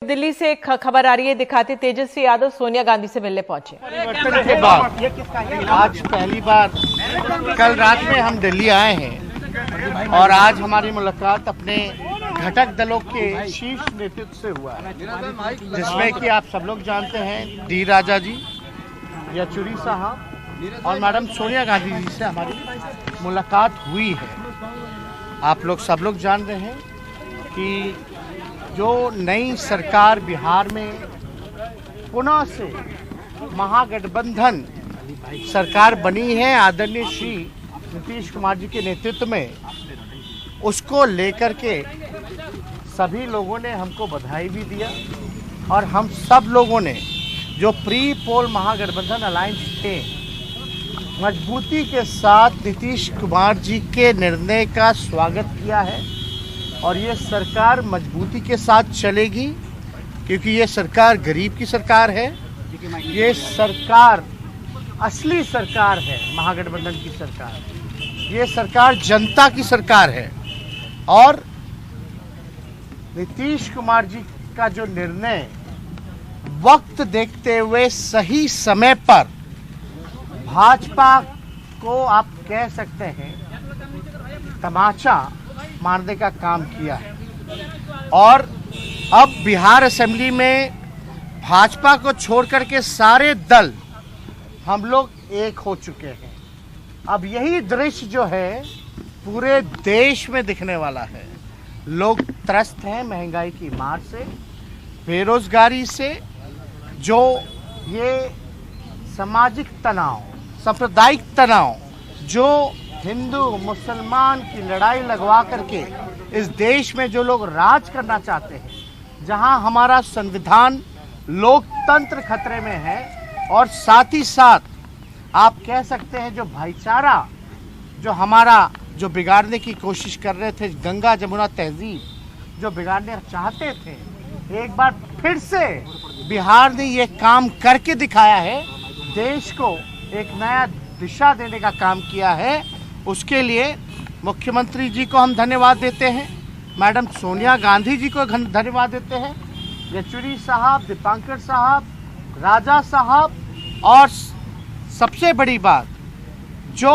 दिल्ली से एक खबर आ रही है, दिखाते तेजस्वी यादव सोनिया गांधी से मिलने पहुंचे। परिवर्तन के बाद आज पहली बार कल रात में हम दिल्ली आए हैं और आज हमारी मुलाकात अपने घटक दलों के शीर्ष नेतृत्व से हुआ है, जिसमें कि आप सब लोग जानते हैं डी राजा जी, येचुरी साहब और मैडम सोनिया गांधी जी से हमारी मुलाकात हुई है। आप लोग सब लोग जान रहे हैं कि जो नई सरकार बिहार में पुनः से महागठबंधन सरकार बनी है आदरणीय श्री नीतीश कुमार जी के नेतृत्व में, उसको लेकर के सभी लोगों ने हमको बधाई भी दिया और हम सब लोगों ने जो प्री पोल महागठबंधन अलायंस थे मजबूती के साथ नीतीश कुमार जी के निर्णय का स्वागत किया है और ये सरकार मजबूती के साथ चलेगी, क्योंकि ये सरकार गरीब की सरकार है। ये सरकार असली सरकार है, महागठबंधन की सरकार। ये सरकार जनता की सरकार है और नीतीश कुमार जी का जो निर्णय वक्त देखते हुए सही समय पर भाजपा को आप कह सकते हैं तमाचा मारने का काम किया है और अब बिहार असेंबली में भाजपा को छोड़ करके सारे दल हम लोग एक हो चुके हैं। अब यही दृश्य जो है पूरे देश में दिखने वाला है। लोग त्रस्त हैं महंगाई की मार से, बेरोजगारी से, जो ये सामाजिक तनाव, सांप्रदायिक तनाव, जो हिंदू मुसलमान की लड़ाई लगवा करके इस देश में जो लोग राज करना चाहते हैं, जहां हमारा संविधान लोकतंत्र खतरे में है और साथ ही साथ आप कह सकते हैं जो भाईचारा जो हमारा जो बिगाड़ने की कोशिश कर रहे थे, गंगा जमुना तहजीब जो बिगाड़ने चाहते थे, एक बार फिर से बिहार ने ये काम करके दिखाया है, देश को एक नया दिशा देने का काम किया है। उसके लिए मुख्यमंत्री जी को हम धन्यवाद देते हैं, मैडम सोनिया गांधी जी को धन्यवाद देते हैं, येचुरी साहब, दीपांकर साहब, राजा साहब और सबसे बड़ी बात जो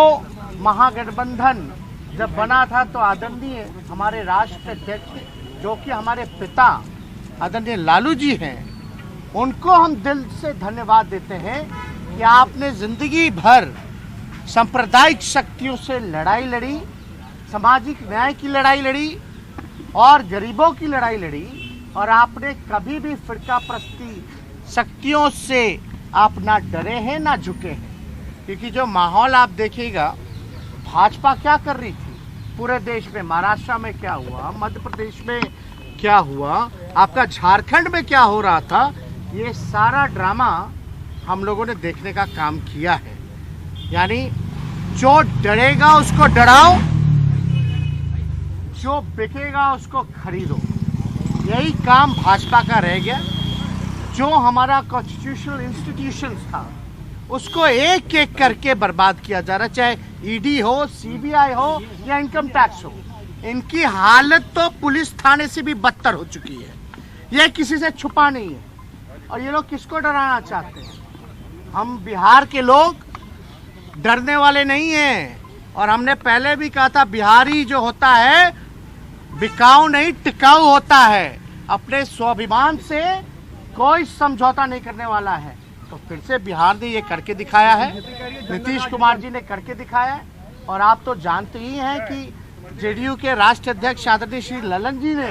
महागठबंधन जब बना था तो आदरणीय हमारे राष्ट्र अध्यक्ष जो कि हमारे पिता आदरणीय लालू जी हैं, उनको हम दिल से धन्यवाद देते हैं कि आपने जिंदगी भर सांप्रदायिक शक्तियों से लड़ाई लड़ी, सामाजिक न्याय की लड़ाई लड़ी और गरीबों की लड़ाई लड़ी और आपने कभी भी फिरका प्रस्ती शक्तियों से आप ना डरे हैं ना झुके हैं। क्योंकि जो माहौल आप देखिएगा, भाजपा क्या कर रही थी पूरे देश में, महाराष्ट्र में क्या हुआ, मध्य प्रदेश में क्या हुआ, आपका झारखंड में क्या हो रहा था, ये सारा ड्रामा हम लोगों ने देखने का काम किया है। यानी जो डरेगा उसको डराओ, जो बिकेगा उसको खरीदो, यही काम भाजपा का रह गया। जो हमारा कॉन्स्टिट्यूशनल इंस्टीट्यूशंस था उसको एक एक करके बर्बाद किया जा रहा, चाहे ईडी हो, सीबीआई हो या इनकम टैक्स हो। इनकी हालत तो पुलिस थाने से भी बदतर हो चुकी है, यह किसी से छुपा नहीं है। और ये लोग किसको डराना चाहते हैं? हम बिहार के लोग डरने वाले नहीं हैं और हमने पहले भी कहा था बिहारी जो होता है बिकाऊ नहीं टिकाऊ होता है, अपने स्वाभिमान से कोई समझौता नहीं करने वाला है। तो फिर से बिहार ने ये करके दिखाया है, नीतीश कुमार जी ने करके दिखाया है। और आप तो जानते ही हैं कि जेडीयू के राष्ट्रीय अध्यक्ष आदरणीय श्री ललन जी ने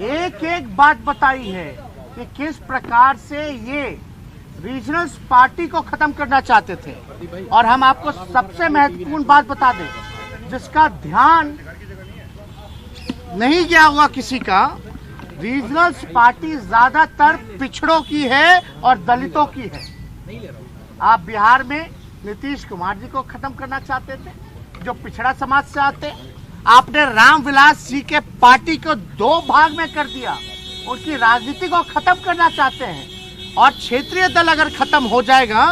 एक एक बात बताई है कि किस प्रकार से ये रीजनल पार्टी को खत्म करना चाहते थे। और हम आपको सबसे महत्वपूर्ण बात बता दें जिसका ध्यान नहीं गया होगा किसी का, रीजनल पार्टी ज्यादातर पिछड़ों की है और दलितों की है। आप बिहार में नीतीश कुमार जी को खत्म करना चाहते थे जो पिछड़ा समाज से आते, आपने रामविलास जी के पार्टी को दो भाग में कर दिया, उनकी राजनीति को खत्म करना चाहते हैं। और क्षेत्रीय दल अगर खत्म हो जाएगा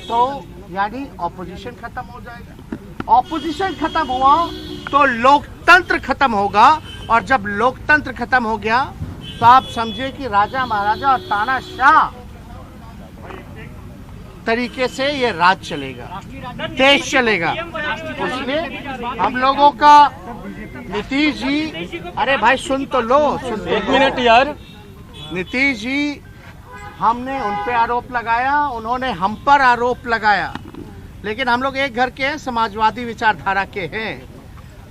तो यानी ऑपोजिशन खत्म हो जाएगा, ऑपोजिशन खत्म हुआ तो लोकतंत्र खत्म होगा और जब लोकतंत्र खत्म हो गया तो आप समझे कि राजा महाराजा और तानाशाह तरीके से ये राज चलेगा, देश चलेगा। इसलिए हम लोगों का नीतीश जी, अरे भाई सुन तो लो, एक मिनट यार। नीतीश जी, हमने उन पे आरोप लगाया, उन्होंने हम पर आरोप लगाया, लेकिन हम लोग एक घर के हैं, समाजवादी विचारधारा के हैं,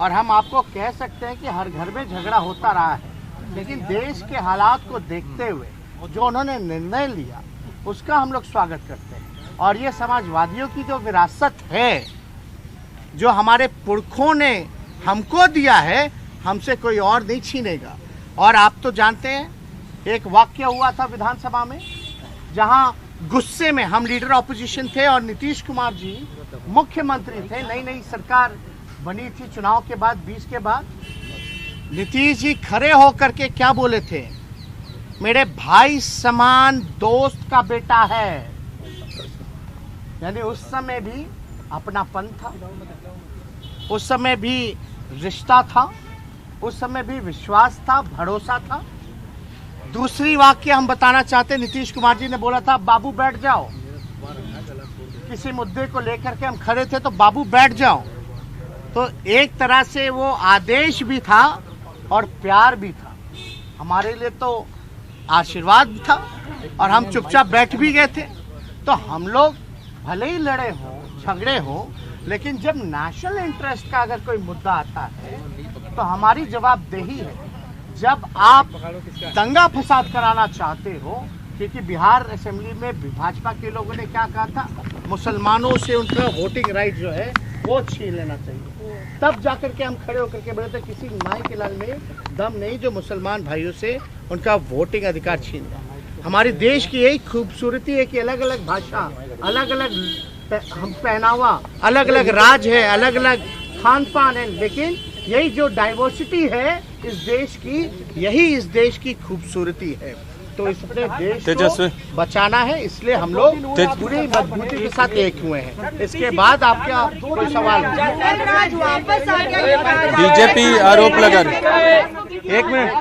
और हम आपको कह सकते हैं कि हर घर में झगड़ा होता रहा है, लेकिन देश के हालात को देखते हुए जो उन्होंने निर्णय लिया उसका हम लोग स्वागत करते हैं। और ये समाजवादियों की जो विरासत है, जो हमारे पुरखों ने हमको दिया है, हमसे कोई और नहीं छीनेगा। और आप तो जानते हैं, एक वाक्य हुआ था विधानसभा में, जहां गुस्से में हम लीडर ऑपोजिशन थे और नीतीश कुमार जी मुख्यमंत्री थे, नई नई सरकार बनी थी चुनाव के बाद, 20 के बाद। नीतीश जी खड़े होकर के क्या बोले थे? मेरे भाई समान दोस्त का बेटा है। यानी उस समय भी अपनापन था, उस समय भी रिश्ता था, उस समय भी विश्वास था, भरोसा था। दूसरी वाक्य हम बताना चाहते, नीतीश कुमार जी ने बोला था बाबू बैठ जाओ, किसी मुद्दे को लेकर के हम खड़े थे तो बाबू बैठ जाओ। तो एक तरह से वो आदेश भी था और प्यार भी था, हमारे लिए तो आशीर्वाद भी था, और हम चुपचाप बैठ भी गए थे। तो हम लोग भले ही लड़े हों, झगड़े हों, लेकिन जब नेशनल इंटरेस्ट का अगर कोई मुद्दा आता है तो हमारी जवाबदेही है। जब आप दंगा फसाद कराना चाहते हो, क्योंकि बिहार असेंबली में भाजपा के लोगों ने क्या कहा था, मुसलमानों से उनका वोटिंग राइट जो है वो छीन लेना चाहिए, तब जाकर के हम खड़े होकर के बोले थे किसी माई के लाल में दम नहीं जो मुसलमान भाइयों से उनका वोटिंग अधिकार छीन ले। हमारे देश की यही खूबसूरती है कि अलग अलग भाषा, अलग अलग हम पहनावा, अलग अलग राज है, अलग अलग खान पान है, लेकिन यही जो डाइवर्सिटी है इस देश की, यही इस देश की खूबसूरती है। तो इसलिए देश को बचाना है, इसलिए हम लोग पूरी मजबूती के साथ एक हुए हैं। इसके बाद आपका कोई सवाल? बीजेपी आरोप लगा रही। एक मिनट,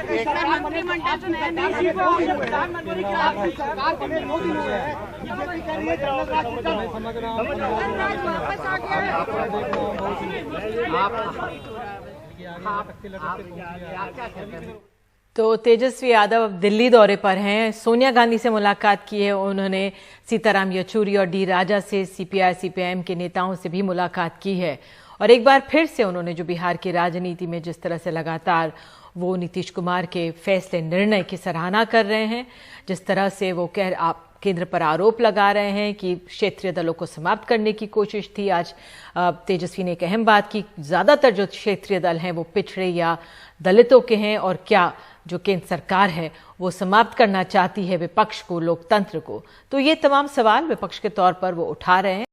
तो तेजस्वी यादव अब दिल्ली दौरे पर हैं, सोनिया गांधी से मुलाकात की है उन्होंने, सीताराम येचुरी और डी राजा से, सीपीआई सीपीआईएम के नेताओं से भी मुलाकात की है। और एक बार फिर से उन्होंने जो बिहार की राजनीति में जिस तरह से लगातार वो नीतीश कुमार के फैसले निर्णय की सराहना कर रहे हैं, जिस तरह से वो आप केंद्र पर आरोप लगा रहे हैं कि क्षेत्रीय दलों को समाप्त करने की कोशिश थी। आज तेजस्वी ने एक अहम बात की, ज्यादातर जो क्षेत्रीय दल हैं वो पिछड़े या दलितों के हैं, और क्या जो केंद्र सरकार है वो समाप्त करना चाहती है विपक्ष को, लोकतंत्र को। तो ये तमाम सवाल विपक्ष के तौर पर वो उठा रहे हैं।